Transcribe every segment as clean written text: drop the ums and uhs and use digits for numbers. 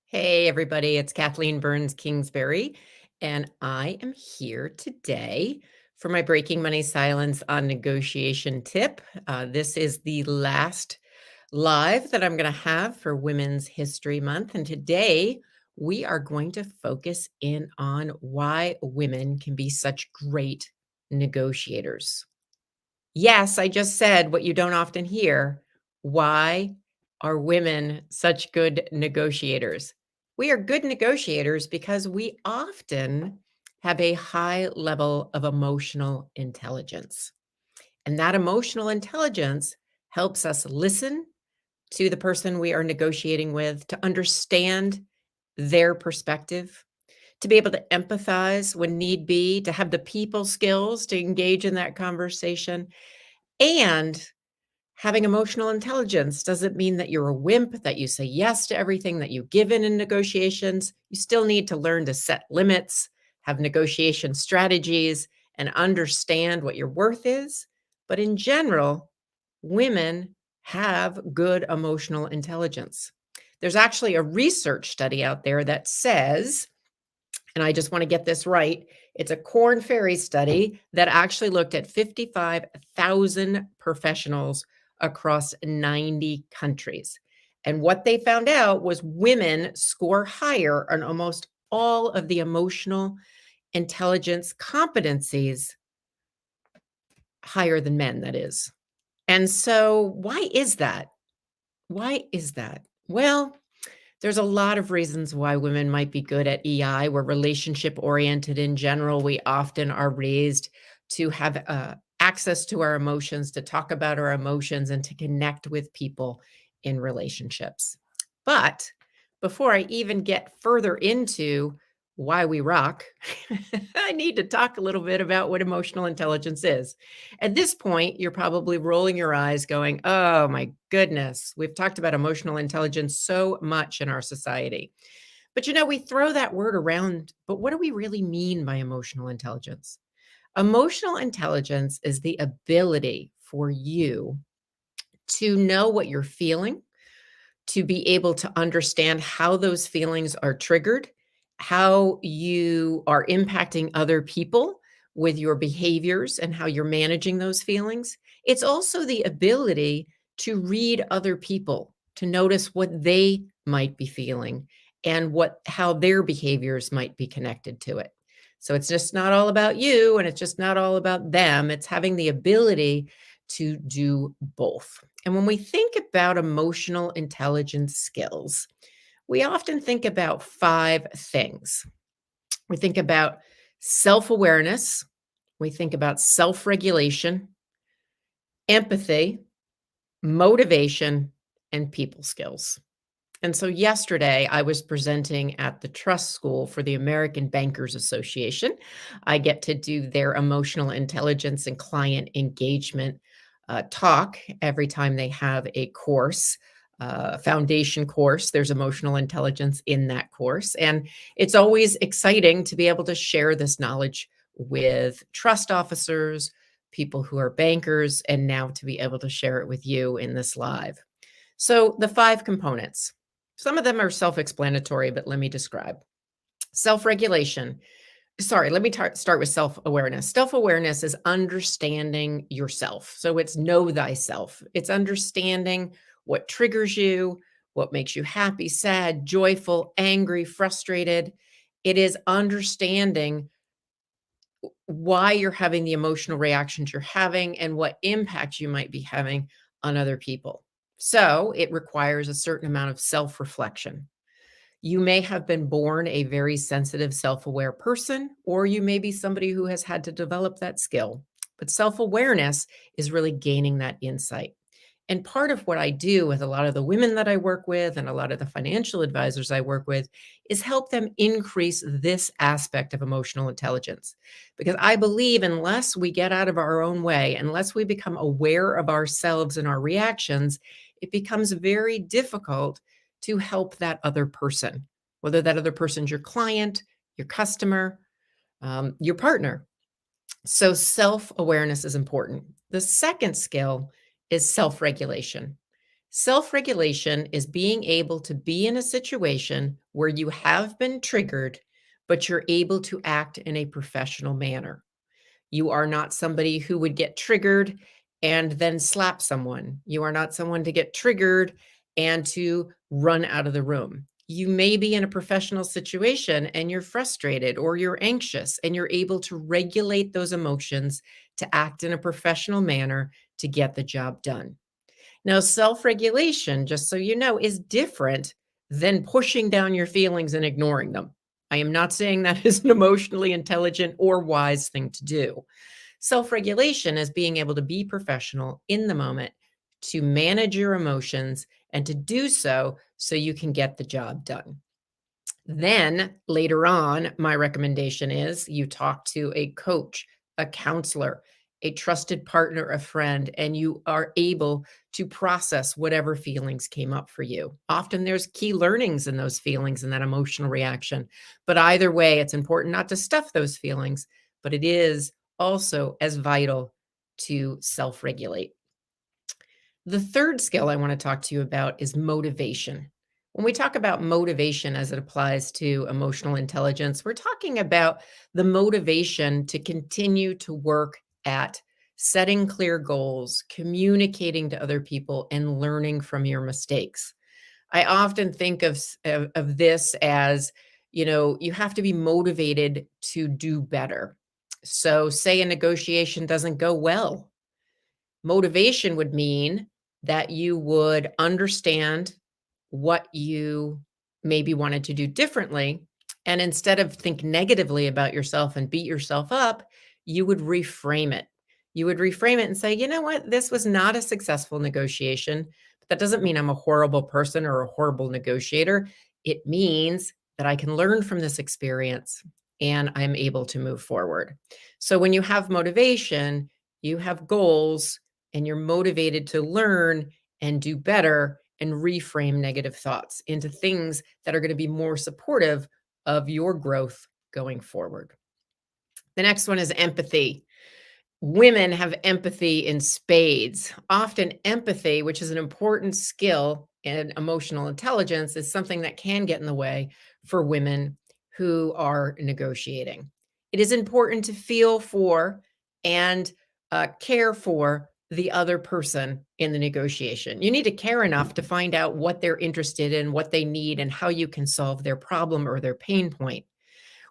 Hey, everybody, it's Kathleen Burns Kingsbury, and I am here today for my Breaking Money Silence on Negotiation tip. This is the last live that I'm going to have for Women's History Month. And today we are going to focus in on why women can be such great negotiators. Yes, I just said what you don't often hear. Why are women such good negotiators? We are good negotiators because we often have a high level of emotional intelligence. And that emotional intelligence helps us listen to the person we are negotiating with, to understand their perspective, to be able to empathize when need be, to have the people skills to engage in that conversation. And having emotional intelligence doesn't mean that you're a wimp, that you say yes to everything, that you give in negotiations. You still need to learn to set limits, have negotiation strategies, and understand what your worth is. But in general, women have good emotional intelligence. There's actually a research study out there that says, and I just want to get this right. It's a Corn Ferry study that actually looked at 55,000 professionals across 90 countries. And what they found out was women score higher on almost all of the emotional intelligence competencies, higher than men, that is. And so, why is that? Why is that? Well, there's a lot of reasons why women might be good at EI. We're relationship oriented in general. We often are raised to have access to our emotions, to talk about our emotions, and to connect with people in relationships. But before I even get further into why we rock, I need to talk a little bit about what emotional intelligence is. At this point, you're probably rolling your eyes going, oh my goodness, we've talked about emotional intelligence so much in our society. But we throw that word around, but what do we really mean by emotional intelligence? Emotional intelligence is the ability for you to know what you're feeling, to be able to understand how those feelings are triggered, how you are impacting other people with your behaviors and how you're managing those feelings. It's also the ability to read other people, to notice what they might be feeling and how their behaviors might be connected to it. So it's just not all about you and it's just not all about them. It's having the ability to do both. And when we think about emotional intelligence skills, we often think about five things. We think about self awareness, we think about self regulation, empathy, motivation, and people skills. And so yesterday, I was presenting at the Trust School for the American Bankers Association. I get to do their emotional intelligence and client engagement talk every time they have a course, foundation course. There's emotional intelligence in that course. And it's always exciting to be able to share this knowledge with trust officers, people who are bankers, and now to be able to share it with you in this live. So, the five components. Some of them are self explanatory, but let me describe. Self regulation. Sorry, let me start with self awareness. Self awareness is understanding yourself. So, it's know thyself, it's understanding what triggers you, what makes you happy, sad, joyful, angry, frustrated. It is understanding why you're having the emotional reactions you're having and what impact you might be having on other people. So it requires a certain amount of self reflection. You may have been born a very sensitive, self aware person, or you may be somebody who has had to develop that skill. But self awareness is really gaining that insight. And part of what I do with a lot of the women that I work with and a lot of the financial advisors I work with is help them increase this aspect of emotional intelligence. Because I believe unless we get out of our own way, unless we become aware of ourselves and our reactions, it becomes very difficult to help that other person, whether that other person's your client, your customer, your partner. So self awareness is important. The second skill is self regulation. Self regulation is being able to be in a situation where you have been triggered, but you're able to act in a professional manner. You are not somebody who would get triggered and then slap someone. You are not someone to get triggered and to run out of the room. You may be in a professional situation and you're frustrated or you're anxious and you're able to regulate those emotions to act in a professional manner to get the job done. Now, self regulation, just so you know, is different than pushing down your feelings and ignoring them. I am not saying that is an emotionally intelligent or wise thing to do. Self regulation is being able to be professional in the moment, to manage your emotions, and to do so you can get the job done. Then later on, my recommendation is you talk to a coach, a counselor, a trusted partner, a friend, and you are able to process whatever feelings came up for you. Often there's key learnings in those feelings and that emotional reaction. But either way, it's important not to stuff those feelings, but it is also as vital to self regulate. The third skill I want to talk to you about is motivation. When we talk about motivation as it applies to emotional intelligence, we're talking about the motivation to continue to work at setting clear goals, communicating to other people, and learning from your mistakes. I often think of this as, you have to be motivated to do better. So, say a negotiation doesn't go well. Motivation would mean that you would understand what you maybe wanted to do differently. And instead of think negatively about yourself and beat yourself up, you would reframe it. You would reframe it and say, you know what? This was not a successful negotiation. But that doesn't mean I'm a horrible person or a horrible negotiator. It means that I can learn from this experience and I'm able to move forward. So when you have motivation, you have goals and you're motivated to learn and do better and reframe negative thoughts into things that are going to be more supportive of your growth going forward. The next one is empathy. Women have empathy in spades. Often, empathy, which is an important skill in emotional intelligence, is something that can get in the way for women who are negotiating. It is important to feel for and care for the other person in the negotiation. You need to care enough to find out what they're interested in, what they need, and how you can solve their problem or their pain point.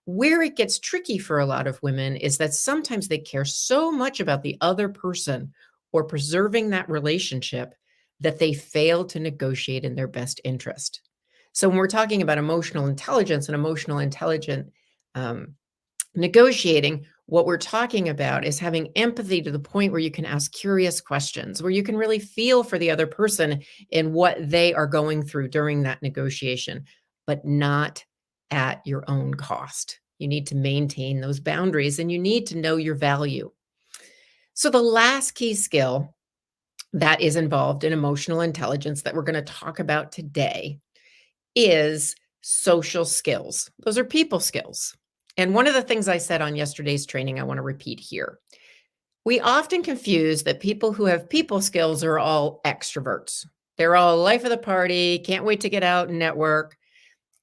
Where it gets tricky for a lot of women is that sometimes they care so much about the other person or preserving that relationship that they fail to negotiate in their best interest. So, when we're talking about emotional intelligence and emotional intelligent um, negotiating, what we're talking about is having empathy to the point where you can ask curious questions, where you can really feel for the other person in what they are going through during that negotiation, but not at your own cost. You need to maintain those boundaries and you need to know your value. So, the last key skill that is involved in emotional intelligence that we're going to talk about today is social skills. Those are people skills. And one of the things I said on yesterday's training, I want to repeat here. We often confuse that people who have people skills are all extroverts. They're all life of the party, can't wait to get out and network.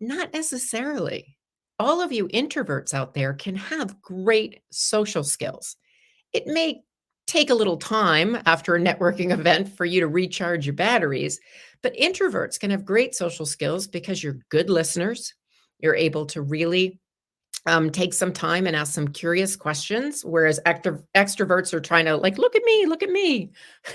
Not necessarily. All of you introverts out there can have great social skills. It may take a little time after a networking event for you to recharge your batteries, but introverts can have great social skills because you're good listeners. You're able to really take some time and ask some curious questions, whereas extroverts are trying to like, look at me, look at me.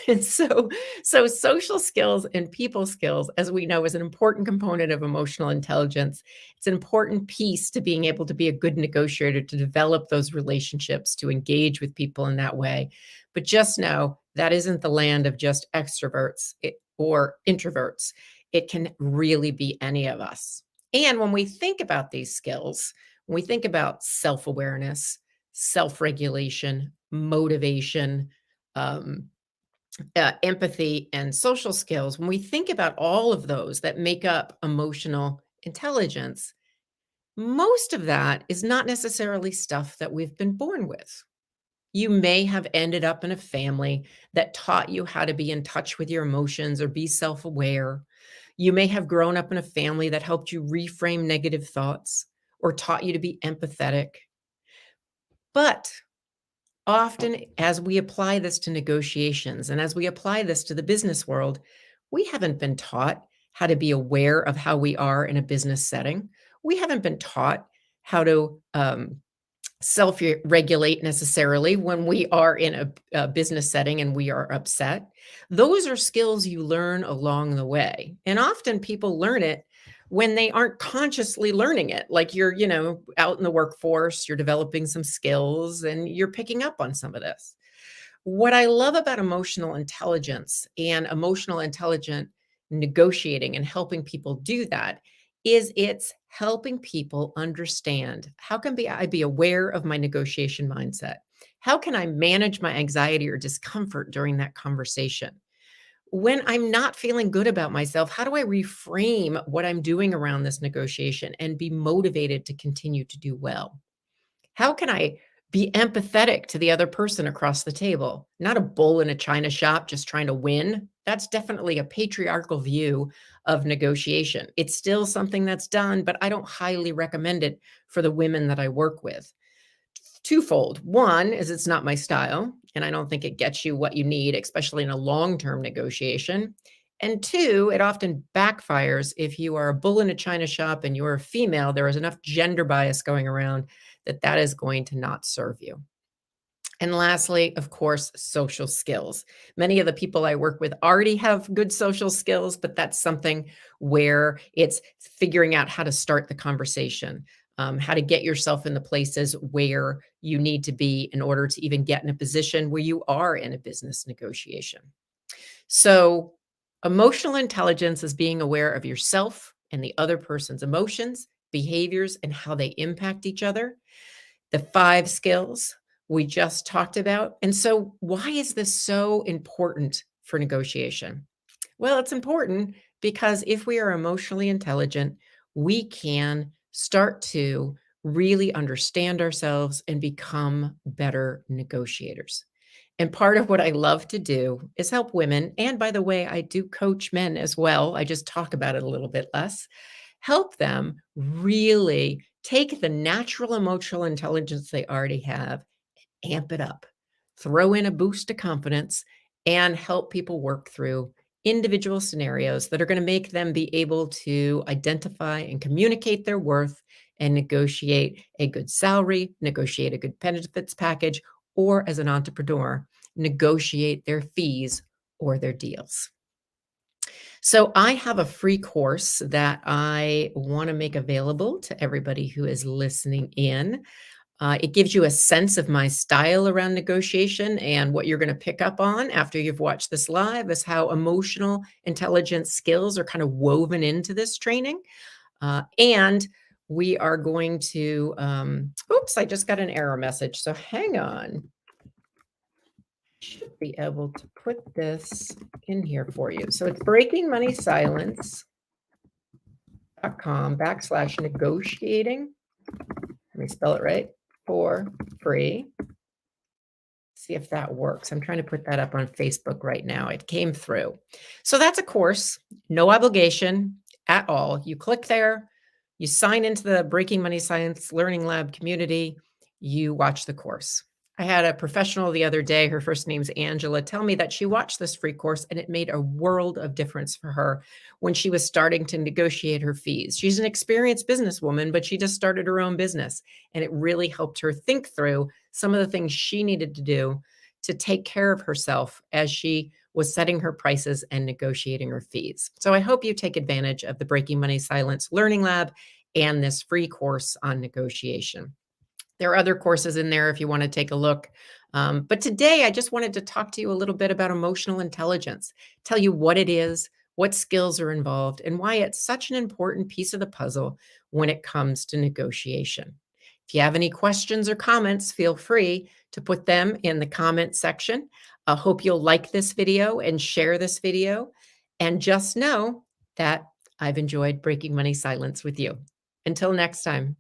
And so social skills and people skills, as we know, is an important component of emotional intelligence. It's an important piece to being able to be a good negotiator, to develop those relationships, to engage with people in that way. But just know that isn't the land of just extroverts or introverts. It can really be any of us. And when we think about these skills, when we think about self awareness, self regulation, motivation, um, empathy, and social skills, when we think about all of those that make up emotional intelligence, most of that is not necessarily stuff that we've been born with. You may have ended up in a family that taught you how to be in touch with your emotions or be self aware. You may have grown up in a family that helped you reframe negative thoughts or taught you to be empathetic. But often, as we apply this to negotiations and as we apply this to the business world, we haven't been taught how to be aware of how we are in a business setting. We haven't been taught how to self regulate necessarily when we are in a business setting and we are upset. Those are skills you learn along the way. And often people learn it when they aren't consciously learning it. Like you're, out in the workforce, you're developing some skills and you're picking up on some of this. What I love about emotional intelligence and emotional intelligent negotiating and helping people do that is it's helping people understand how can I be aware of my negotiation mindset? How can I manage my anxiety or discomfort during that conversation? When I'm not feeling good about myself, how do I reframe what I'm doing around this negotiation and be motivated to continue to do well? How can I be empathetic to the other person across the table? Not a bull in a china shop just trying to win. That's definitely a patriarchal view of negotiation. It's still something that's done, but I don't highly recommend it for the women that I work with. Twofold. One is it's not my style, and I don't think it gets you what you need, especially in a long term negotiation. And two, it often backfires if you are a bull in a china shop and you're a female. There is enough gender bias going around that that is going to not serve you. And lastly, of course, social skills. Many of the people I work with already have good social skills, but that's something where it's figuring out how to start the conversation, how to get yourself in the places where you need to be in order to even get in a position where you are in a business negotiation. So, emotional intelligence is being aware of yourself and the other person's emotions, behaviors, and how they impact each other. The 5 skills we just talked about. And so, why is this so important for negotiation? Well, it's important because if we are emotionally intelligent, we can start to really understand ourselves and become better negotiators. And part of what I love to do is help women. And by the way, I do coach men as well. I just talk about it a little bit less. Help them really take the natural emotional intelligence they already have, amp it up, throw in a boost of confidence, and help people work through individual scenarios that are going to make them be able to identify and communicate their worth and negotiate a good salary, negotiate a good benefits package, or as an entrepreneur, negotiate their fees or their deals. So I have a free course that I want to make available to everybody who is listening in. It gives you a sense of my style around negotiation, and what you're going to pick up on after you've watched this live is how emotional intelligence skills are kind of woven into this training. And we are going to, oops, I just got an error message. So hang on. Should be able to put this in here for you. So it's breakingmoneysilence.com/negotiating. Let me spell it right. For free. See if that works. I'm trying to put that up on Facebook right now. It came through. So that's a course, no obligation at all. You click there, you sign into the Breaking Money Science Learning Lab community, you watch the course. I had a professional the other day, her first name's Angela, tell me that she watched this free course and it made a world of difference for her when she was starting to negotiate her fees. She's an experienced businesswoman, but she just started her own business, and it really helped her think through some of the things she needed to do to take care of herself as she was setting her prices and negotiating her fees. So I hope you take advantage of the Breaking Money Silence Learning Lab and this free course on negotiation. There are other courses in there if you want to take a look. But today, I just wanted to talk to you a little bit about emotional intelligence, tell you what it is, what skills are involved, and why it's such an important piece of the puzzle when it comes to negotiation. If you have any questions or comments, feel free to put them in the comment section. I hope you'll like this video and share this video. And just know that I've enjoyed Breaking Money Silence with you. Until next time.